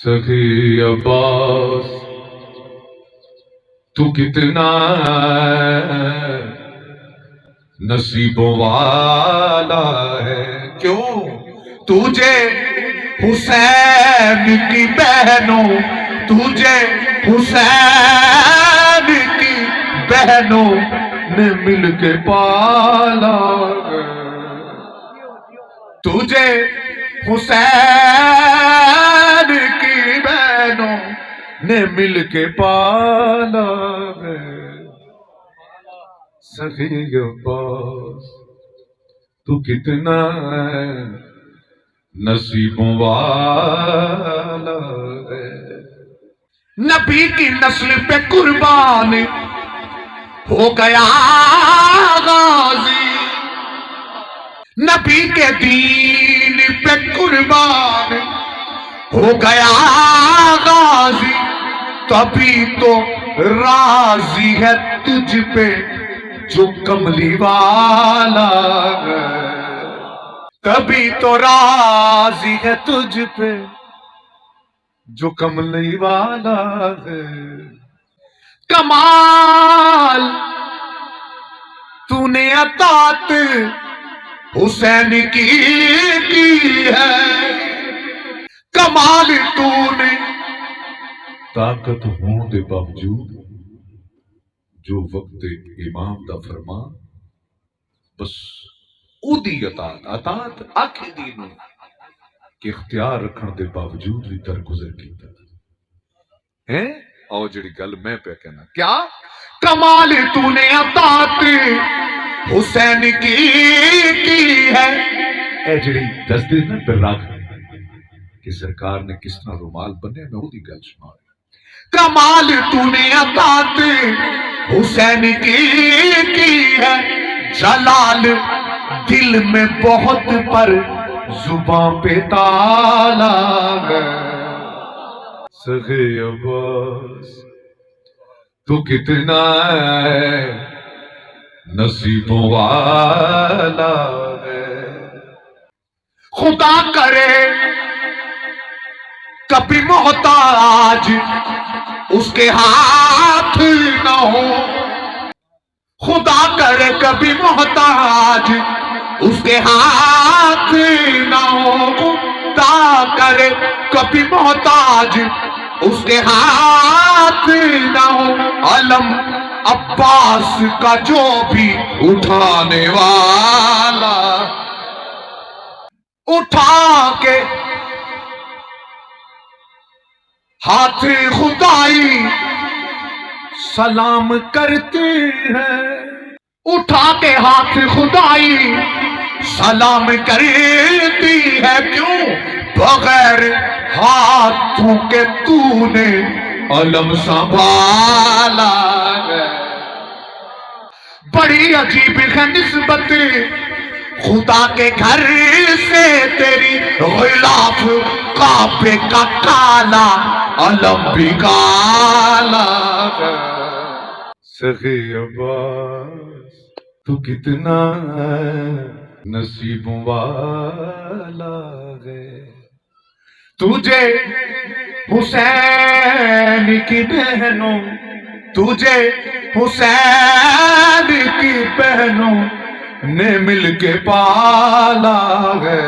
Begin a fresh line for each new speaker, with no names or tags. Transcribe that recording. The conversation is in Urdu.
سخی عباس تو کتنا نصیبوں والا ہے، کیوں تجھے حسین کی بہنوں، تجھے حسین کی بہنوں نے مل کے پالا ہے، تجھے حسین کی بہنوں نے مل کے پالا ہے۔ سخی عباس تو کتنا نصیبوں والا ہے، نبی کی نسل پہ قربان ہو گیا غازی، نبی کے دین پہ قربان ہو گیا غازی، تبھی تو راضی ہے تجھ پہ جو کملی والا ہے، تبھی تو راضی ہے تجھ پہ جو کملی والا ہے۔ کمال تو نے اطاعت حسین کی ہے، کمال تو نے طاقت ہوں دے باوجود جو وقت امام دا فرمان بس او دی اطاعت آکھے دینوں کہ اختیار رکھن دے باوجود بھی درگزر کیتا ہے۔ آؤ جڑی گل میں پہ کہنا کیا کمال تو نے اطاعت حسین کی ہے، اے جڑی دستے نا پہ رکھ کہ سرکار نے کس طرح رومال بنے، میں وہ دی گل سنا رہا۔ کمال تو نے اطاعت حسین کی ہے، جلال دل میں بہت پر زباں پہ تالا ہے۔ سخی عباس تو کتنا نصیبوں والا ہے، خدا کرے کبھی محتاج اس کے ہاتھ نہ ہو، خدا کرے کبھی محتاج اس کے ہاتھ نہ ہو، خدا کرے کبھی محتاج اس کے ہاتھ نہ ہو، علم عباس کا جو بھی اٹھانے والا اٹھا کے ہاتھ خدائی سلام کرتے ہیں، اٹھا کے ہاتھ خدائی سلام کرتی ہے، کیوں بغیر ہاتھوں کے تو نے علم سنبھالا ہے۔ بڑی عجیب ہے نسبت خدا کے گھر سے تیری، غلاف کعبے کا کالا علم بھی کالا ہے۔ سخی عباس تو کتنا نصیبوں والا ہے، تجھے حسین کی بہنوں، تجھے حسین کی بہنوں نے مل کے پالا ہے۔